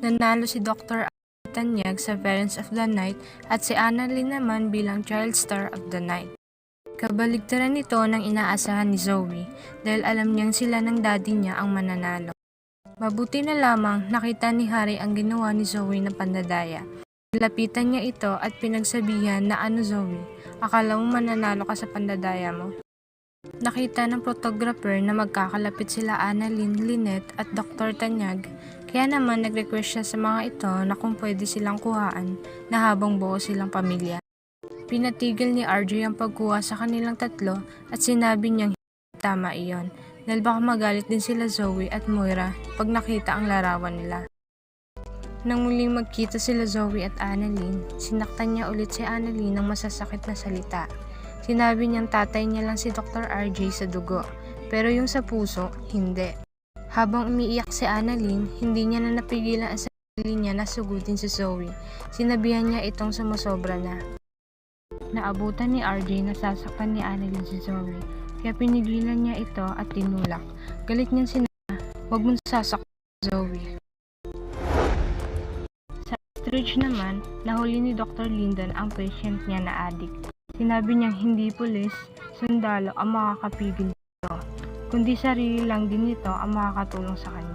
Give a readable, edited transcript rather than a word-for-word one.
Nanalo si Dr. Tanyag sa Parents of the Night at si Annalyn naman bilang Child Star of the Night. Kabaligtaran nito ng inaasahan ni Zoe dahil alam niyang sila ng daddy niya ang mananalo. Mabuti na lamang nakita ni Harry ang ginawa ni Zoe na pandadaya. Nilapitan niya ito at pinagsabihan na ano Zoe, akala mo mananalo ka sa pandadaya mo? Nakita ng photographer na magkakalapit sila Annalyn, Lynette at Dr. Tanyag, kaya naman nag-request siya sa mga ito na kung pwede silang kuhaan na habang buo silang pamilya. Pinatigil ni RJ ang pagkuha sa kanilang tatlo at sinabi niyang tama iyon dahil baka magalit din sila Zoe at Moira pag nakita ang larawan nila. Nang muling magkita sila Zoe at Annalyn, sinaktan niya ulit si Annalyn ng masasakit na salita. Sinabi niyang tatay niya lang si Dr. RJ sa dugo, pero yung sa puso, hindi. Habang umiiyak si Annalyn, hindi niya na napigilan ang sarili niya na sugutin si Zoe. Sinabihan niya itong sumusobra na. Naabutan ni RJ na sasaktan ni Annalyn si Zoe, kaya pinigilan niya ito at tinulak. Galit niyang sinabi, "Huwag mong sasaktan Zoe." Sa stretch naman, nahuli ni Dr. Lyndon ang patient niya na addict. Sinabi niyang hindi pulis, sundalo ang makakapigil dito, kundi sarili lang din nito ang makakatulong sa kanya.